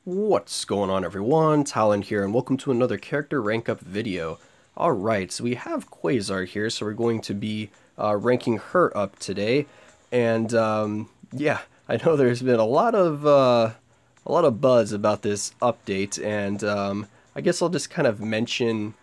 What's going on, everyone? Talen here, and welcome to another character rank up video. Alright, so we have Quasar here, so we're going to be ranking her up today. And yeah, I know there's been a lot of buzz about this update, and I guess I'll just kind of mention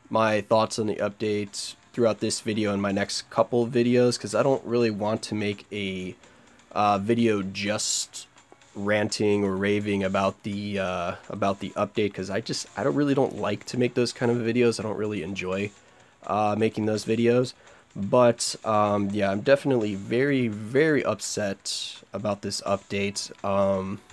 my thoughts on the update throughout this video and my next couple of videos, because I don't really want to make a video just ranting or raving about the update, because I don't like to make those kind of videos. I don't really enjoy making those videos. But yeah, I'm definitely very upset about this update.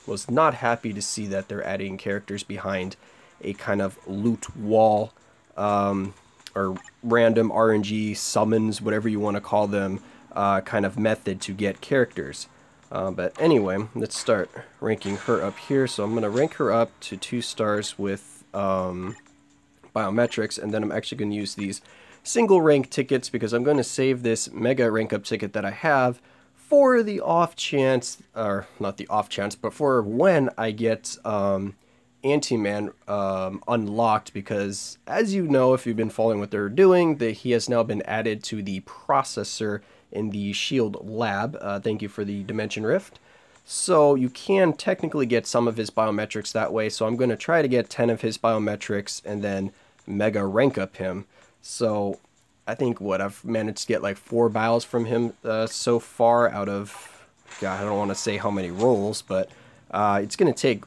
Was not happy to see that they're adding characters behind a kind of loot wall, or random RNG summons, whatever you want to call them, kind of method to get characters. But anyway, let's start ranking her up here. So I'm going to rank her up to 2 stars with biometrics, and then I'm actually going to use these single rank tickets because I'm going to save this mega rank up ticket that I have for the off chance, or not the off chance, but for when I get Anti-Man unlocked, because as you know, if you've been following what they're doing, he has now been added to the processor in the Shield lab. Thank you for the Dimension Rift. So you can technically get some of his biometrics that way, so I'm going to try to get 10 of his biometrics and then mega rank up him. So I think I've managed to get like 4 bios from him so far out of, God, I don't want to say how many rolls, but it's going to take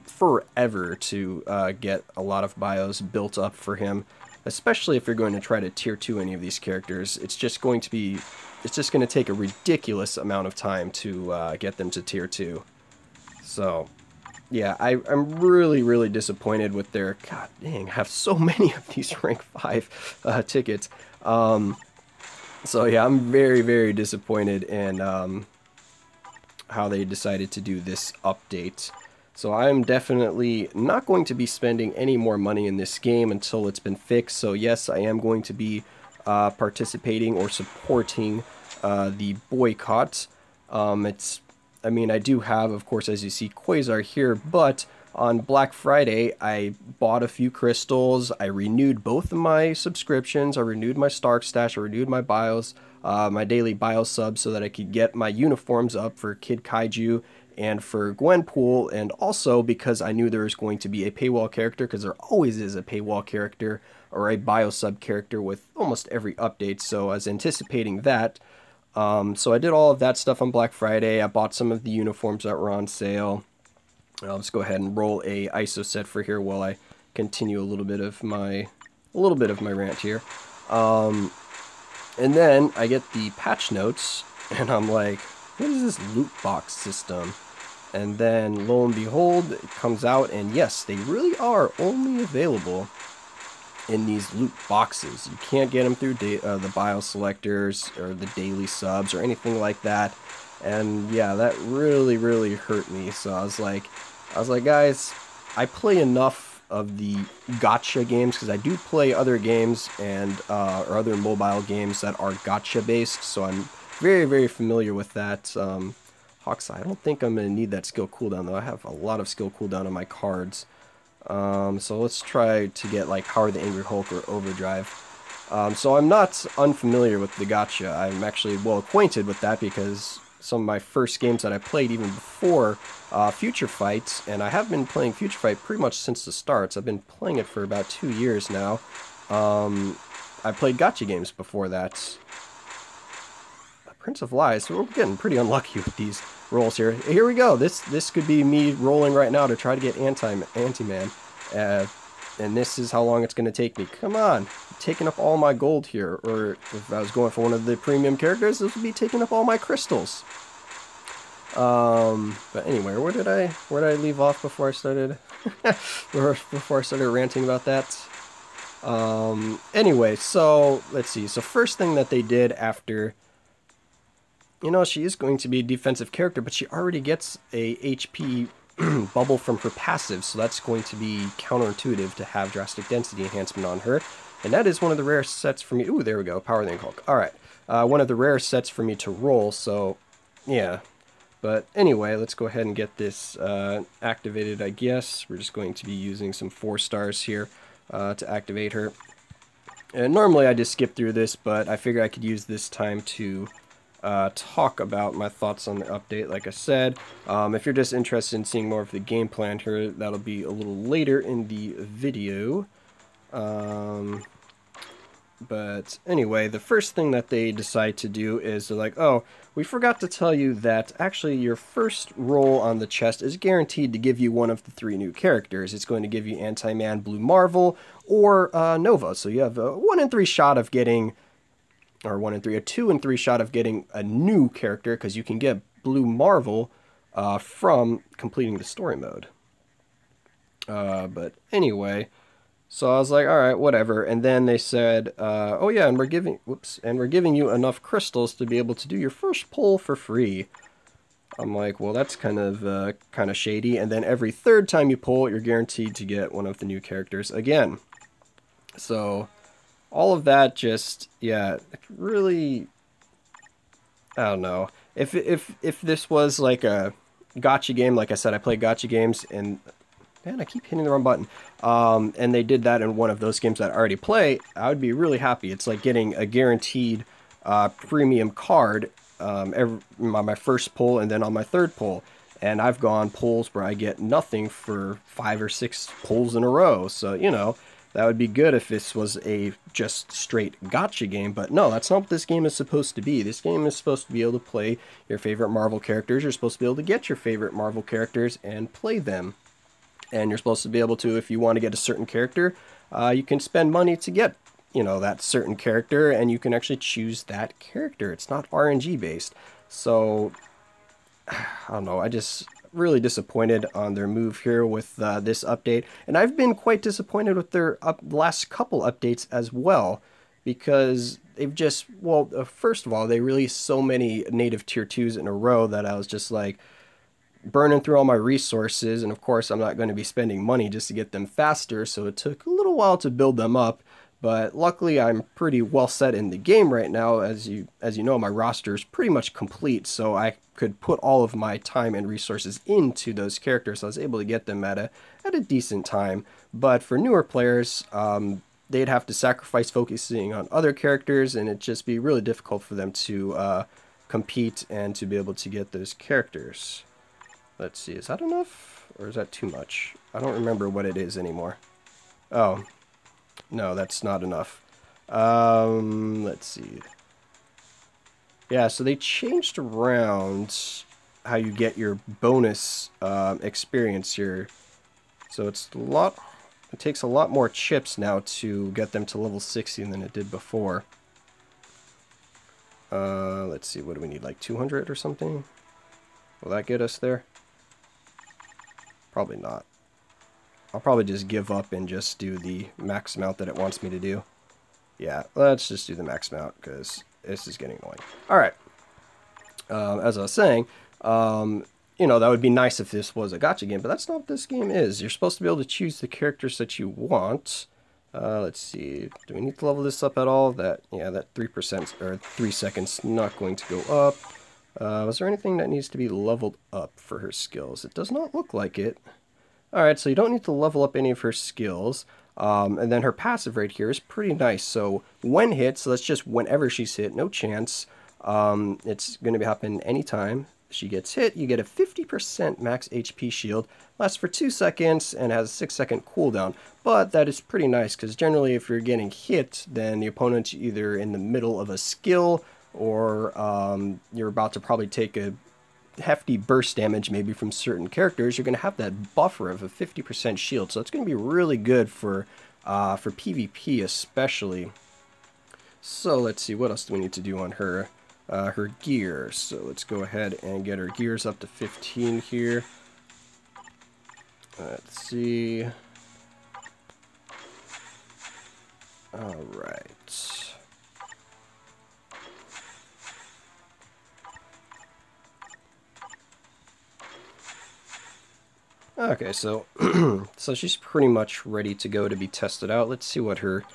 forever to get a lot of bios built up for him, especially if you're going to try to tier 2 any of these characters. It's just going to take a ridiculous amount of time to get them to tier 2. So yeah, I'm really disappointed with their, god dang, I have so many of these rank 5 tickets. So yeah, I'm very disappointed in how they decided to do this update. So I'm definitely not going to be spending any more money in this game until it's been fixed. So yes, I am going to be participating or supporting the boycott. I mean, I do have, of course, as you see, Quasar here, but on Black Friday, I bought a few crystals. I renewed both of my subscriptions. I renewed my Stark stash. I renewed my bios, my daily bio subs, so that I could get my uniforms up for Kid Kaiju and for Gwenpool, and also because I knew there was going to be a paywall character, because there always is a paywall character or a bio sub character with almost every update, so I was anticipating that. So I did all of that stuff on Black Friday. I bought some of the uniforms that were on sale. Let's go ahead and roll a ISO set for here while I continue a little bit of my rant here. And then I get the patch notes, and I'm like, what is this loot box system? And then lo and behold, it comes out, and yes, they really are only available in these loot boxes. You can't get them through the bio selectors or the daily subs or anything like that. And yeah, that really hurt me. So I was like, guys, I play enough of the gacha games, because I do play other games and or other mobile games that are gacha based. So I'm very familiar with that. Hawkeye, I don't think I'm going to need that skill cooldown, though. I have a lot of skill cooldown on my cards. So let's try to get like Power the Angry Hulk or Overdrive. So I'm not unfamiliar with the gacha. I'm actually well acquainted with that, because some of my first games that I played even before Future Fight, and I have been playing Future Fight pretty much since the starts. I've been playing it for about 2 years now. I played gacha games before that. Prince of Lies, so we're getting pretty unlucky with these rolls here. Here we go. This could be me rolling right now to try to get Anti-Man. And this is how long it's going to take me. Come on. I'm taking up all my gold here. Or if I was going for one of the premium characters, this would be taking up all my crystals. But anyway, where did I leave off before I started before I started ranting about that? Anyway, so let's see. So first thing that they did after, you know, she is going to be a defensive character, but she already gets a HP bubble from her passive, so that's going to be counterintuitive to have drastic density enhancement on her. And that is one of the rare sets for me. Ooh, there we go, Power the Hulk. Alright, one of the rare sets for me to roll, so yeah. But anyway, let's go ahead and get this activated, I guess. We're just going to be using some 4 stars here to activate her. And normally I just skip through this, but I figured I could use this time to talk about my thoughts on the update. Like I said, if you're just interested in seeing more of the game plan here, that'll be a little later in the video. But anyway, the first thing that they decide to do is they're like, oh, we forgot to tell you that actually your first roll on the chest is guaranteed to give you one of the 3 new characters. It's going to give you Anti-Man, Blue Marvel, or Nova. So you have a 1 in 3 shot of getting, or 1 in 3, a 2 in 3 shot of getting a new character, because you can get Blue Marvel from completing the story mode. But anyway, so I was like, all right, whatever. And then they said, oh yeah, and we're giving you enough crystals to be able to do your first pull for free. I'm like, well, that's kind of shady. And then every 3rd time you pull, you're guaranteed to get one of the new characters again. So all of that just, yeah, really, I don't know. If this was like a gacha game, like I said, I play gacha games, and man, I keep hitting the wrong button. And they did that in one of those games that I already play, I would be really happy. It's like getting a guaranteed premium card on my first pull and then on my 3rd pull. And I've gone pulls where I get nothing for 5 or 6 pulls in a row. So, you know, that would be good if this was a just straight gacha game. But no, that's not what this game is supposed to be. This game is supposed to be able to play your favorite Marvel characters. You're supposed to be able to get your favorite Marvel characters and play them. And you're supposed to be able to, if you want to get a certain character, you can spend money to get, you know, that certain character, and you can actually choose that character. It's not RNG based. So, I don't know, I just really disappointed on their move here with this update. And I've been quite disappointed with their last couple updates as well, because they've just, well, first of all, they released so many native tier 2s in a row that I was just like, burning through all my resources, and of course I'm not going to be spending money just to get them faster, so it took a little while to build them up. But luckily I'm pretty well set in the game right now. As you know, my roster is pretty much complete, so I could put all of my time and resources into those characters. So I was able to get them at a decent time. But for newer players, they'd have to sacrifice focusing on other characters, and it'd just be really difficult for them to compete and to be able to get those characters. Let's see, is that enough? Or is that too much? I don't remember what it is anymore. Oh, no, that's not enough. Let's see. Yeah, so they changed around how you get your bonus experience here. So it takes a lot more chips now to get them to level 60 than it did before. Let's see, what do we need, like 200 or something? Will that get us there? Probably not. I'll probably just give up and just do the max amount that it wants me to do. Yeah, let's just do the max amount, because this is getting annoying. Alright. As I was saying, you know, that would be nice if this was a gacha game, but that's not what this game is. You're supposed to be able to choose the characters that you want. Let's see. Do we need to level this up at all? Yeah, that 3% or 3 seconds not going to go up. Was there anything that needs to be leveled up for her skills? It does not look like it. Alright, so you don't need to level up any of her skills. And then her passive right here is pretty nice. So when hit, so that's just whenever she's hit, no chance. It's going to happen anytime she gets hit. You get a 50% max HP shield. Lasts for 2 seconds and has a 6-second cooldown. But that is pretty nice, because generally if you're getting hit, then the opponent's either in the middle of a skill, or you're about to probably take a hefty burst damage maybe from certain characters. You're going to have that buffer of a 50% shield, so it's going to be really good for PvP especially. So let's see, what else do we need to do on her gear? So let's go ahead and get her gears up to 15 here. Let's see. Alright. Okay, so so she's pretty much ready to go to be tested out. Let's see what her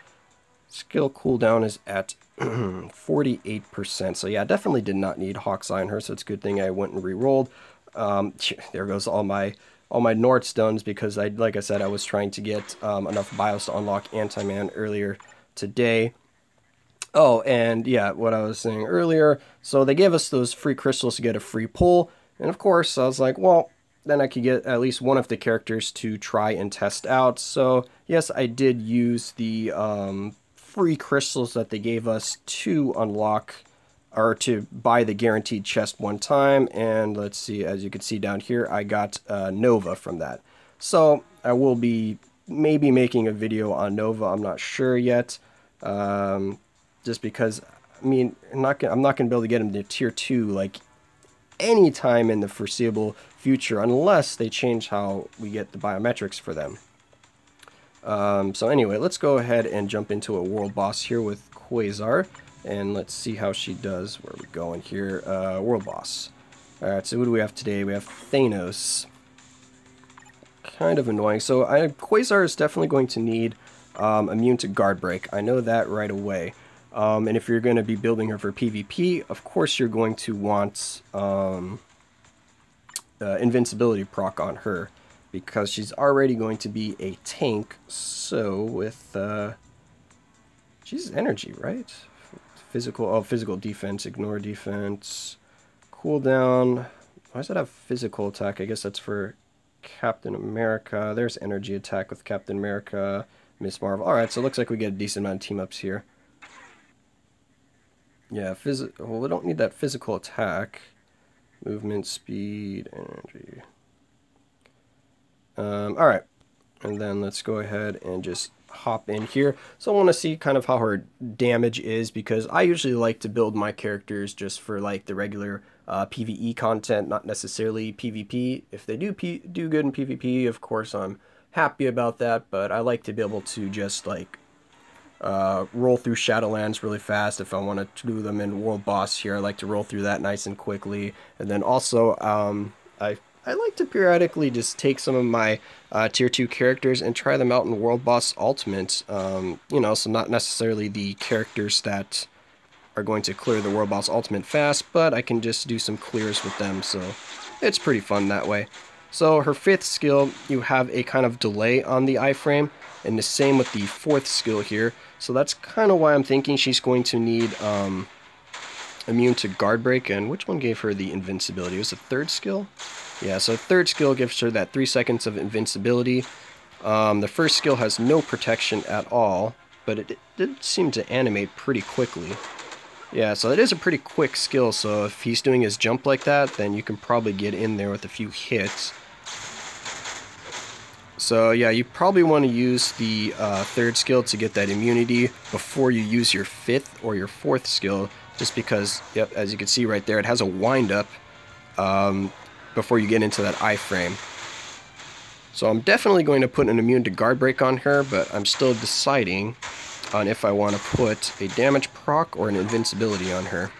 Skill cooldown is at 48%. So yeah, definitely did not need Hawk's Eye on her, so it's a good thing I went and re-rolled. There goes all my Nord stones, because like I said, I was trying to get enough bios to unlock Anti-Man earlier today. Oh, and yeah, what I was saying earlier, so they gave us those free crystals to get a free pull, and of course I was like, well, then I could get at least one of the characters to try and test out. So yes, I did use the free crystals that they gave us to unlock, or to buy the guaranteed chest one time, and let's see, as you can see down here, I got Nova from that. So I will be maybe making a video on Nova, I'm not sure yet, just because, I mean, I'm not gonna be able to get him to tier 2 like anytime in the foreseeable future, unless they change how we get the biometrics for them. So anyway, let's go ahead and jump into a world boss here with Quasar, and let's see how she does. Where are we going here? World boss. Alright, so what do we have today? We have Thanos. Kind of annoying. So Quasar is definitely going to need immune to guard break. I know that right away. And if you're going to be building her for PvP, of course you're going to want invincibility proc on her, because she's already going to be a tank. So with she's energy, right? Physical defense, ignore defense, cooldown. Why does it have physical attack? I guess that's for Captain America. There's energy attack with Captain America, Miss Marvel. Alright, so it looks like we get a decent amount of team-ups here. Yeah, well, we don't need that physical attack. Movement, speed, energy. Alright, and then let's go ahead and just hop in here. So I want to see kind of how her damage is, because I usually like to build my characters just for like the regular PvE content, not necessarily PvP. If they do good in PvP, of course I'm happy about that, but I like to be able to just like roll through Shadowlands really fast. If I want to do them in World Boss here, I like to roll through that nice and quickly. And then also I like to periodically just take some of my tier 2 characters and try them out in World Boss Ultimate. You know, so not necessarily the characters that are going to clear the World Boss Ultimate fast, but I can just do some clears with them, so it's pretty fun that way. So her 5th skill, you have a kind of delay on the iframe, and the same with the 4th skill here. So that's kind of why I'm thinking she's going to need immune to guard break. And which one gave her the invincibility? It was the 3rd skill? Yeah, so 3rd skill gives her that 3 seconds of invincibility. The 1st skill has no protection at all, but it did seem to animate pretty quickly. Yeah, so it is a pretty quick skill, so if he's doing his jump like that, then you can probably get in there with a few hits. So yeah, you probably want to use the 3rd skill to get that immunity before you use your 5th or your 4th skill, just because, yep, as you can see right there, it has a wind up before you get into that iframe. So I'm definitely going to put an immune to guard break on her, but I'm still deciding on if I want to put a damage proc or an invincibility on her.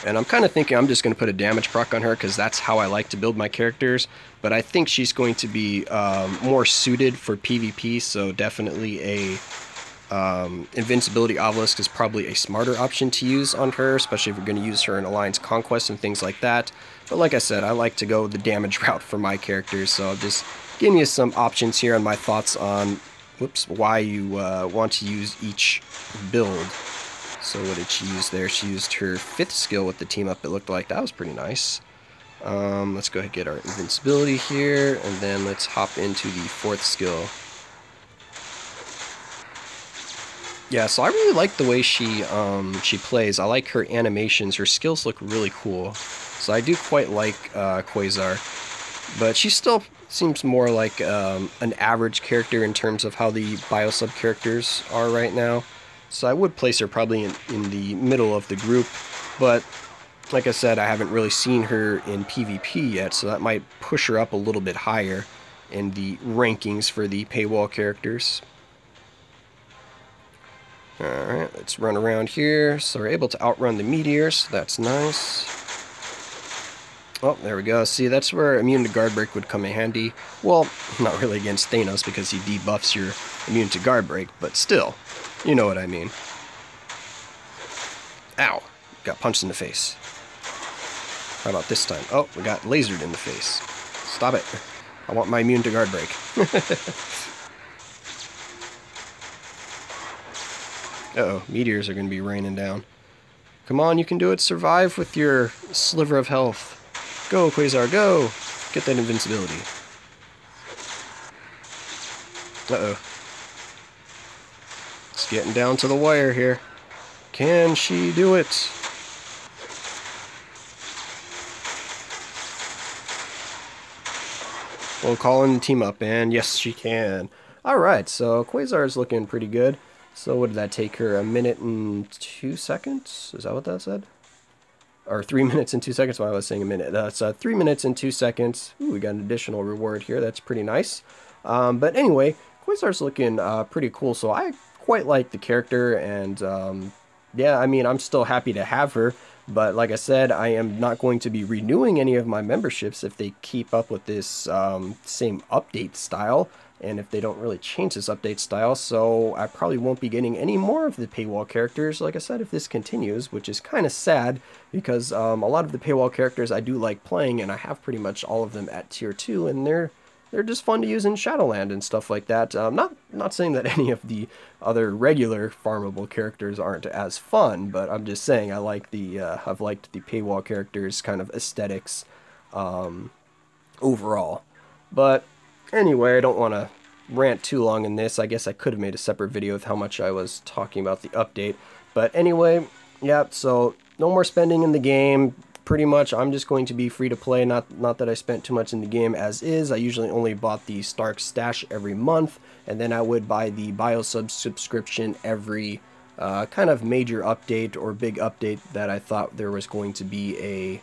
And I'm kind of thinking I'm just going to put a damage proc on her, because that's how I like to build my characters. But I think she's going to be more suited for PvP, so definitely a invincibility Obelisk is probably a smarter option to use on her, especially if you're going to use her in Alliance Conquest and things like that. But like I said, I like to go the damage route for my characters, so I'll just giving you some options here on my thoughts on why you want to use each build. So what did she use there? She used her 5th skill with the team up, it looked like. That was pretty nice. Let's go ahead and get our invincibility here, and then let's hop into the 4th skill. Yeah, so I really like the way she plays. I like her animations. Her skills look really cool. So I do quite like Quasar. But she still seems more like an average character in terms of how the bio-sub characters are right now. So I would place her probably in the middle of the group. But like I said, I haven't really seen her in PvP yet, so that might push her up a little bit higher in the rankings for the paywall characters. Alright, let's run around here. So we're able to outrun the meteors, so that's nice. Oh, there we go. See, that's where immune to guard break would come in handy. Well, not really against Thanos because he debuffs your immune to guard break, but still, you know what I mean. Ow! Got punched in the face. How about this time? Oh, we got lasered in the face. Stop it. I want my immune to guard break. Uh-oh, meteors are going to be raining down. Come on, you can do it. Survive with your sliver of health. Go, Quasar, go! Get that invincibility. Uh-oh. It's getting down to the wire here. Can she do it? We'll call in the team up, and yes, she can. Alright, so Quasar is looking pretty good. So what did that take her? 1 minute and 2 seconds? Is that what that said? Or 3 minutes and 2 seconds? Well, I was saying a minute. That's 3 minutes and 2 seconds. Ooh, we got an additional reward here. That's pretty nice. But anyway, Quasar's looking pretty cool. So I quite like the character, and yeah, I mean, I'm still happy to have her. But like I said, I am not going to be renewing any of my memberships if they keep up with this same update style, and if they don't really change this update style. So I probably won't be getting any more of the paywall characters, like I said, if this continues, which is kind of sad because a lot of the paywall characters I do like playing, and I have pretty much all of them at tier 2, and they're just fun to use in Shadowland and stuff like that. Not saying that any of the other regular farmable characters aren't as fun, but I'm just saying I like the I've liked the paywall characters' kind of aesthetics overall. But anyway, I don't want to rant too long in this. I guess I could have made a separate video with how much I was talking about the update. But anyway, yeah, so no more spending in the game. Pretty much, I'm just going to be free to play. Not that I spent too much in the game as is. I usually only bought the Stark Stash every month, and then I would buy the Biosub subscription every kind of major update or big update that I thought there was going to be a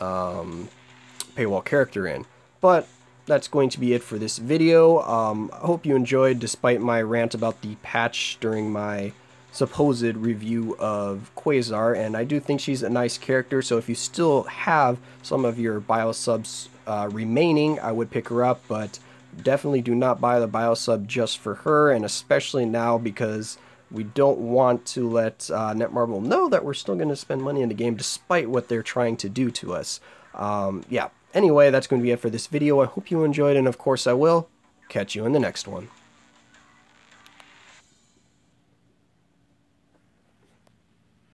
paywall character in. But that's going to be it for this video. I hope you enjoyed, despite my rant about the patch during my supposed review of Quasar, and I do think she's a nice character, so if you still have some of your biosubs remaining, I would pick her up, but definitely do not buy the biosub just for her, and especially now because we don't want to let Netmarble know that we're still going to spend money in the game despite what they're trying to do to us. Yeah, anyway, that's going to be it for this video. I hope you enjoyed, and of course I will catch you in the next one.